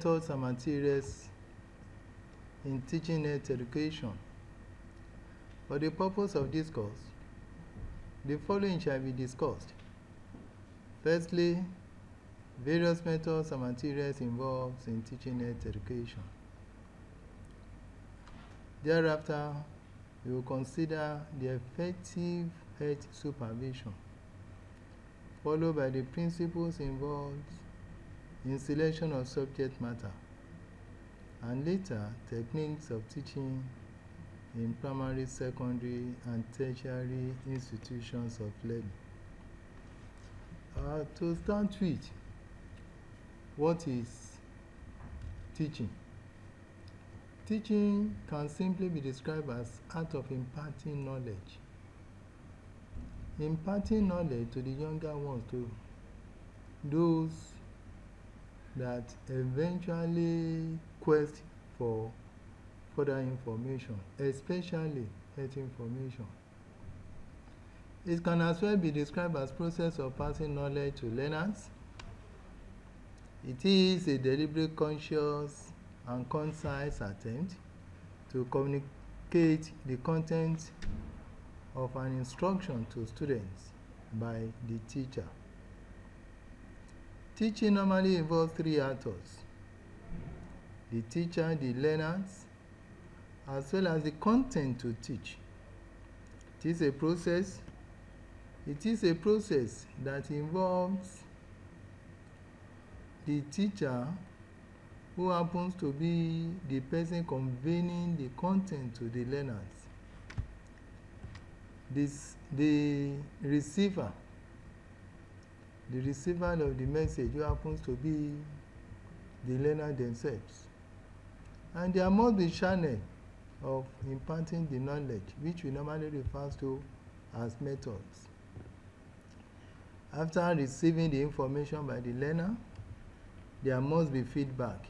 Methods and materials in teaching health education. For the purpose of this course, the following shall be discussed. Firstly, various methods and materials involved in teaching health education. Thereafter, we will consider the effective health supervision, followed by the principles involved in selection of subject matter, and later techniques of teaching in primary, secondary, and tertiary institutions of learning. To start with, what is teaching? Teaching can simply be described as art of imparting knowledge. Imparting knowledge to the younger ones, to those that eventually quest for further information, especially health information. It can as well be described as process of passing knowledge to learners. It is a deliberate, conscious, and concise attempt to communicate the content of an instruction to students by the teacher. Teaching normally involves three actors: the teacher, the learners, as well as the content to teach. It is a process that involves the teacher, who happens to be the person conveying the content to the learners. The receiver of the message, who happens to be the learner themselves. And there must be channel of imparting the knowledge, which we normally refer to as methods. After receiving the information by the learner, there must be feedback.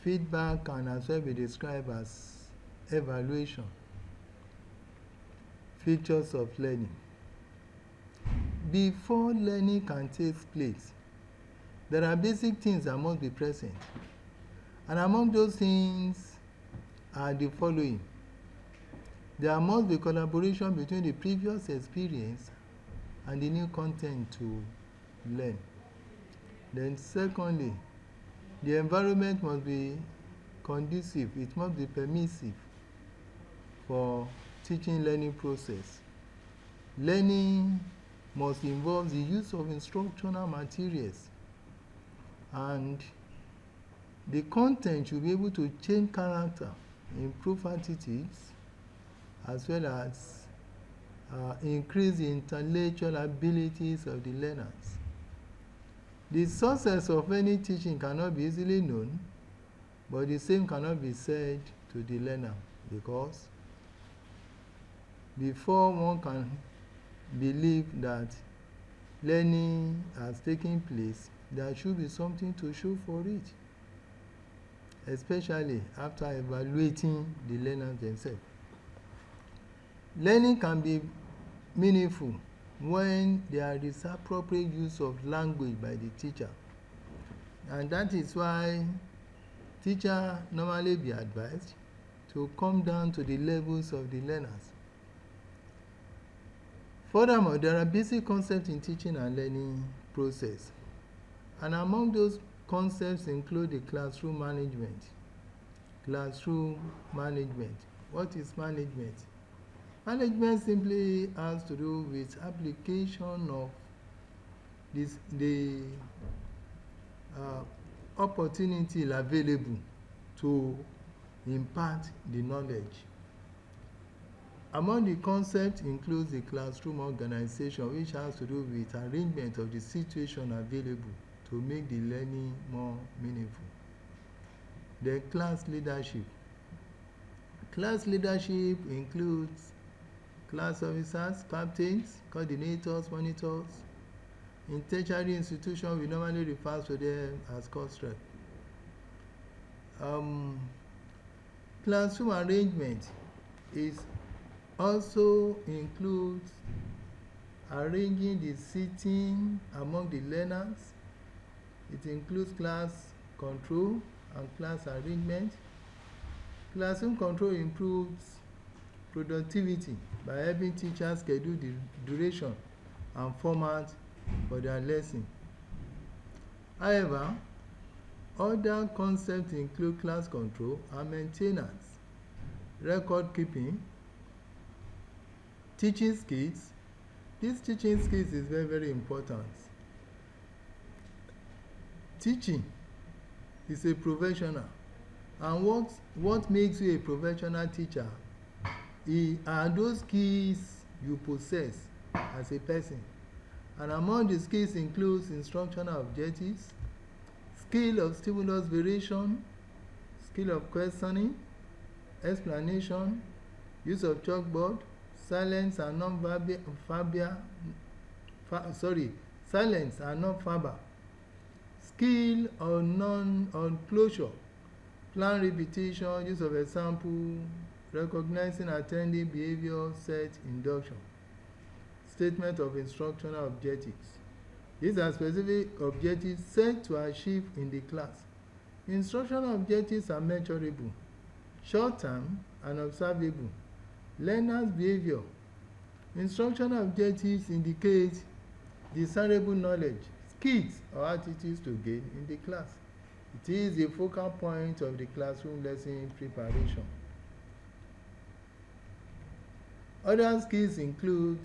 Feedback can as well be described as evaluation. Features of learning. Before learning can take place, there are basic things that must be present. And among those things are the following. There must be collaboration between the previous experience and the new content to learn. Then secondly, the environment must be conducive. It must be permissive for teaching learning process. Learning must involve the use of instructional materials, and the content should be able to change character, improve attitudes, as well as increase the intellectual abilities of the learners. The success of any teaching cannot be easily known, but the same cannot be said to the learner, because before one can believe that learning has taken place, there should be something to show for it, especially after evaluating the learners themselves. Learning can be meaningful when there is appropriate use of language by the teacher, and that is why teacher normally be advised to come down to the levels of the learners. Furthermore, there are basic concepts in teaching and learning process, and among those concepts include the classroom management. Classroom management. What is management? Management simply has to do with application of the opportunity available to impart the knowledge. Among the concepts includes the classroom organization, which has to do with arrangement of the situation available to make the learning more meaningful. The class leadership. Class leadership includes class officers, captains, coordinators, monitors. In tertiary institutions, we normally refer to them as course rep. Classroom arrangement also includes arranging the seating among the learners. It includes class control and class arrangement. Classroom control improves productivity by helping teachers schedule the duration and format for their lesson. However, other concepts include class control and maintenance, record keeping, teaching skills. This teaching skills is very, very important. Teaching is a professional, and what makes you a professional teacher are those skills you possess as a person. And among the skills includes instructional objectives, skill of stimulus variation, skill of questioning, explanation, use of chalkboard, silence and non-verbal, silence and non-verbal, skill on closure, plan repetition, use of example, recognizing attending behavior, set induction, statement of instructional objectives. These are specific objectives set to achieve in the class. Instructional objectives are measurable, short-term and observable. Learner's behavior. Instructional objectives indicate desirable knowledge, skills or attitudes to gain in the class. It is the focal point of the classroom lesson preparation. Other skills include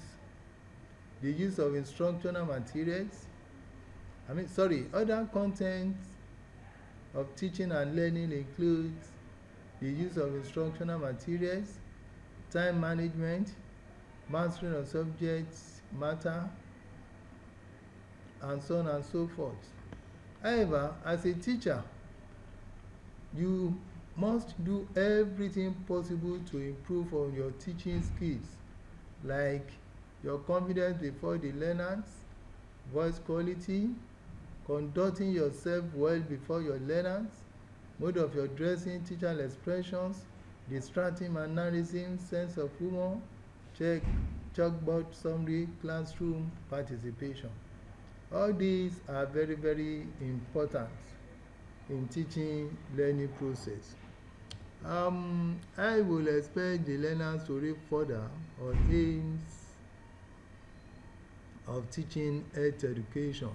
the use of instructional materials. Other contents of teaching and learning includes the use of instructional materials, time management, mastering of subject matter, and so on and so forth. However, as a teacher, you must do everything possible to improve on your teaching skills, like your confidence before the learners, voice quality, conducting yourself well before your learners, mode of your dressing, teacher expressions, distracting mannerism, sense of humor, chalkboard summary, classroom participation. All these are very, very important in teaching learning process. I will expect the learners to read further on aims of teaching health education.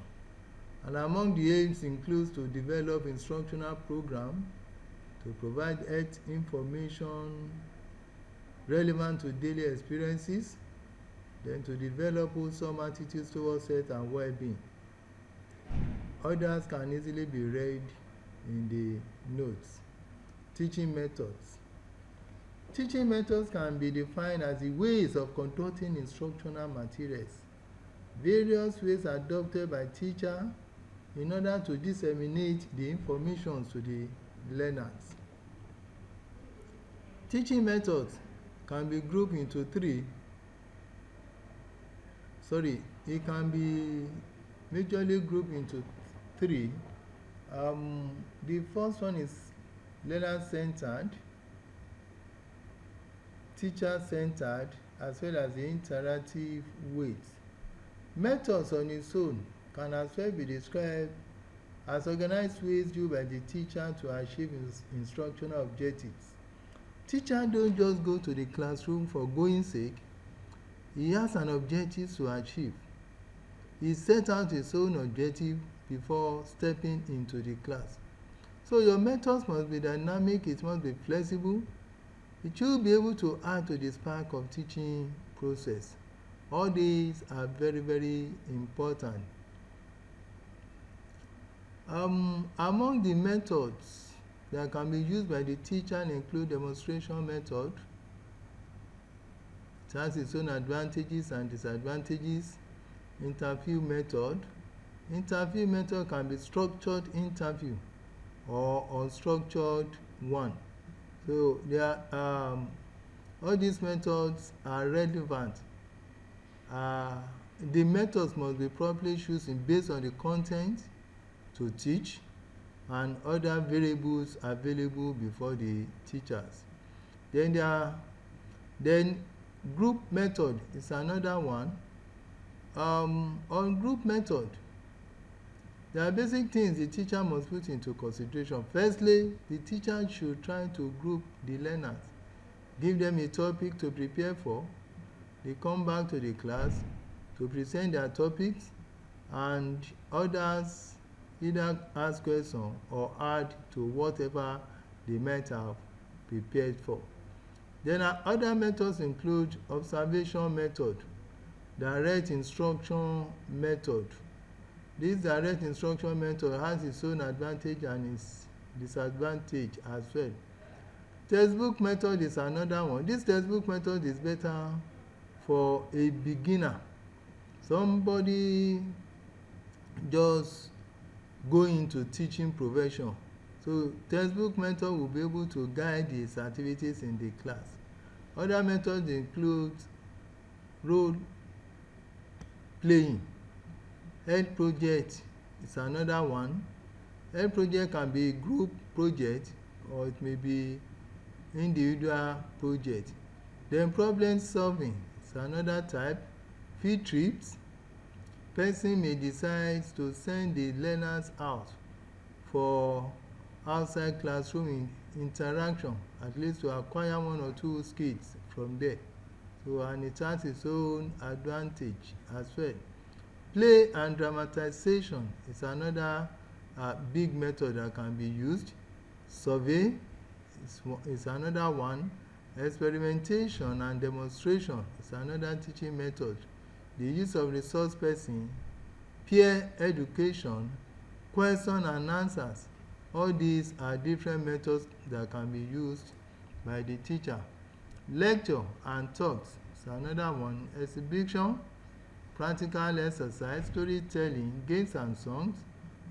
And among the aims includes to develop instructional program, to provide health information relevant to daily experiences, then to develop wholesome attitudes towards health and well-being. Others can easily be read in the notes. Teaching methods. Teaching methods can be defined as the ways of conducting instructional materials, various ways adopted by teacher in order to disseminate the information to the learners. Teaching methods can be grouped into three. It can be majorly grouped into three. The first one is learner-centered, teacher-centered, as well as the interactive ways. Methods on its own can as well be described as organized ways used by the teacher to achieve instructional objectives. Teacher don't just go to the classroom for going sake. He has an objective to achieve. He set out his own objective before stepping into the class. So your methods must be dynamic, it must be flexible. It should be able to add to the spark of teaching process. All these are very, very important. Among the methods that can be used by the teacher include demonstration method. It has its own advantages and disadvantages. Interview method. Interview method can be structured interview or unstructured one. So all these methods are relevant. The methods must be properly chosen based on the content to teach and other variables available before the teachers. Then group method is another one. On group method, There are basic things the teacher must put into consideration. Firstly, the teacher should try to group the learners, give them a topic to prepare for. They come back to the class to present their topics, and others either ask questions or add to whatever they might have prepared for. Then other methods include observation method, direct instruction method. This direct instruction method has its own advantage and its disadvantage as well. Textbook method is another one. This textbook method is better for a beginner, somebody just going into teaching profession. So textbook method will be able to guide his activities in the class. Other methods include role playing. Head project is another one. Head project can be a group project or it may be individual project. Then problem solving is another type. Field trips. Person may decide to send the learners out for outside classroom interaction, at least to acquire one or two skills from there. So, and it has its own advantage as well. Play and dramatization is another big method that can be used. Survey is another one. Experimentation and demonstration is another teaching method. The use of resource person, peer education, question and answers. All these are different methods that can be used by the teacher. Lecture and talks is another one. Exhibition, practical exercise, storytelling, games and songs.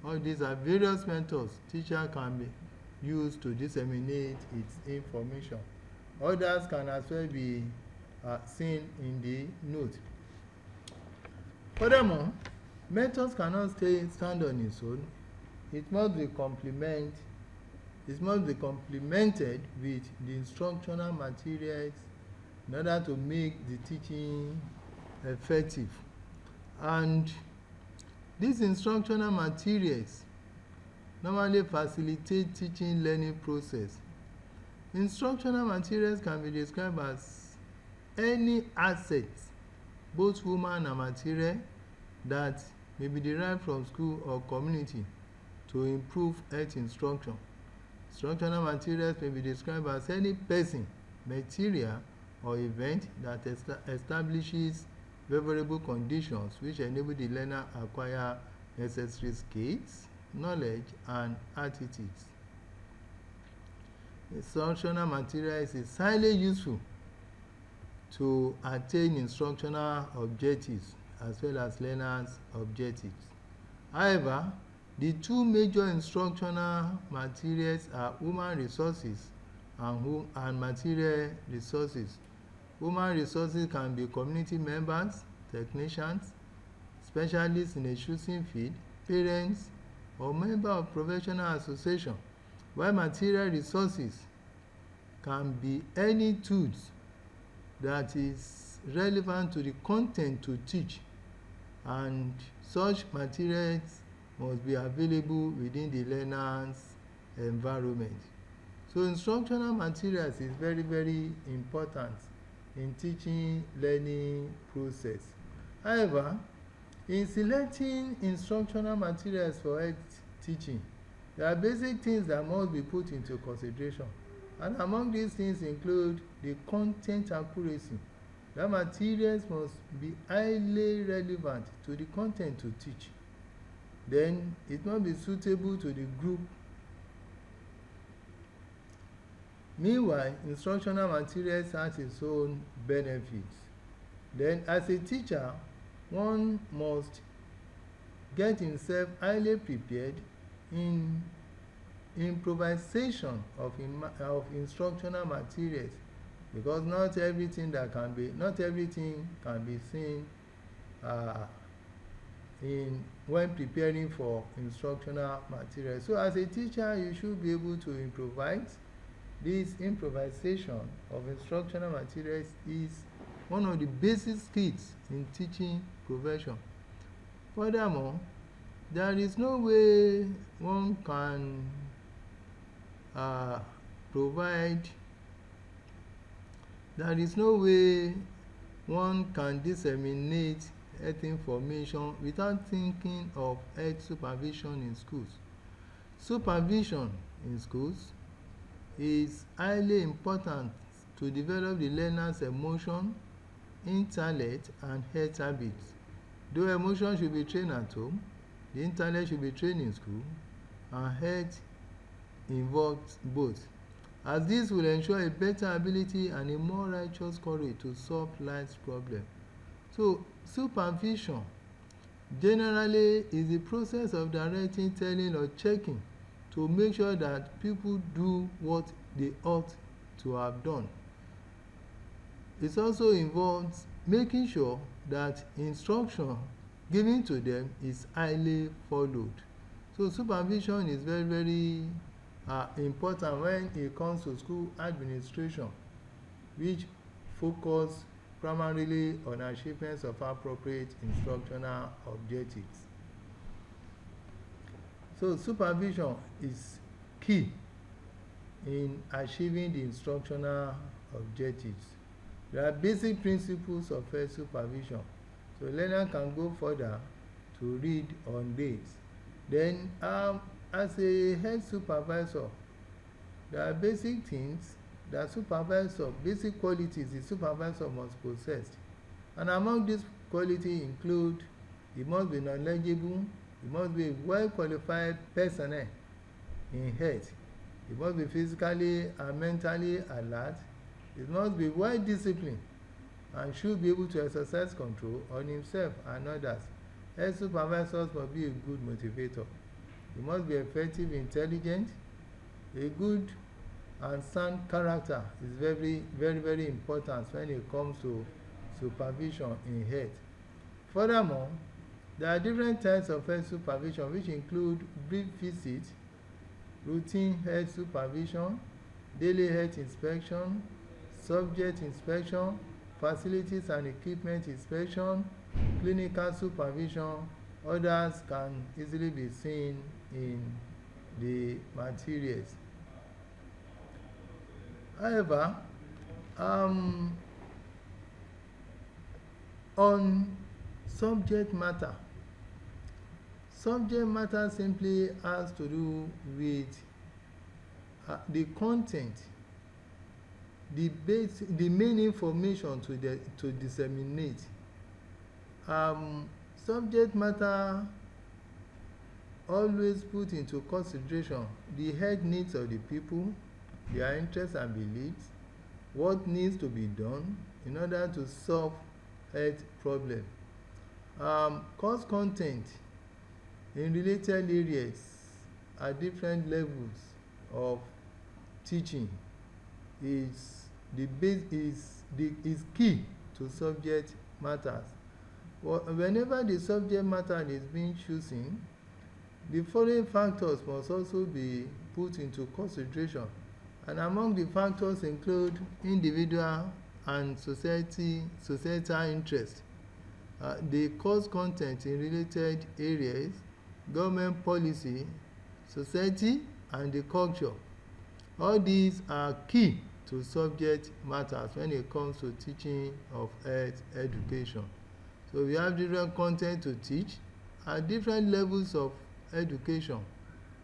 All these are various methods teacher can be used to disseminate its information. Others can as well be seen in the note. Furthermore, methods cannot stand on its own. It must be complemented with the instructional materials in order to make the teaching effective. And these instructional materials normally facilitate teaching learning process. Instructional materials can be described as any asset, both human and material, that may be derived from school or community to improve health instruction. Instructional materials may be described as any person, material, or event that establishes favorable conditions which enable the learner acquire necessary skills, knowledge, and attitudes. Instructional materials is highly useful to attain instructional objectives as well as learners' objectives. However, the two major instructional materials are human resources and material resources. Human resources can be community members, technicians, specialists in a choosing field, parents, or member of professional association, while material resources can be any tools that is relevant to the content to teach, and such materials must be available within the learner's environment. So instructional materials is very, very important in teaching learning process. However, in selecting instructional materials for health teaching, there are basic things that must be put into consideration, and among these things include the content accuracy. The materials must be highly relevant to the content to teach. Then it must be suitable to the group. Meanwhile, instructional materials has its own benefits. Then as a teacher, one must get himself highly prepared in improvisation of instructional materials, because not everything can be seen when preparing for instructional materials. So as a teacher, you should be able to improvise. This improvisation of instructional materials is one of the basic skills in teaching profession. Furthermore, There is no way one can provide, there is no way one can disseminate health information without thinking of health supervision in schools. Supervision in schools is highly important to develop the learner's emotion, intellect, and health habits. Though emotion should be trained at home, the intellect should be trained in school, and health involves both, as this will ensure a better ability and a more righteous courage to solve life's problems. So, supervision generally is the process of directing, telling, or checking to make sure that people do what they ought to have done. It also involves making sure that instruction given to them is highly followed. So supervision is very, very important when it comes to school administration, which focus primarily on achievements of appropriate instructional objectives. So supervision is key in achieving the instructional objectives. There are basic principles of health supervision. So learner can go further to read on this. Then as a health supervisor, there are basic things that basic qualities the supervisor must possess. And among these qualities include, he must be knowledgeable, he must be a well-qualified personnel in health, he must be physically and mentally alert, he must be well-disciplined and should be able to exercise control on himself and others. Health supervisors must be a good motivator. He must be effective, intelligent. A good and sound character is very, very, very important when it comes to supervision in health. Furthermore, there are different types of health supervision, which include brief visits, routine health supervision, daily health inspection, subject inspection, facilities and equipment inspection, clinical supervision. Others can easily be seen in the materials. However, on subject matter simply has to do with the content, the main information to disseminate. Subject matter always put into consideration the health needs of the people, their interests and beliefs, what needs to be done in order to solve health problems. Course content in related areas at different levels of teaching is key to subject matters. Whenever the subject matter is being chosen, the following factors must also be put into consideration, and among the factors include individual and societal interest, the course content in related areas, government policy, society, and the culture. All these are key to subject matters when it comes to teaching of health education. So we have different content to teach at different levels of education,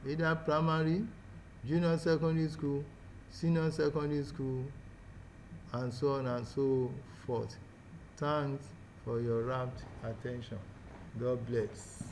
either primary, junior secondary school, senior secondary school, and so on and so forth. Thanks for your rapt attention. God bless.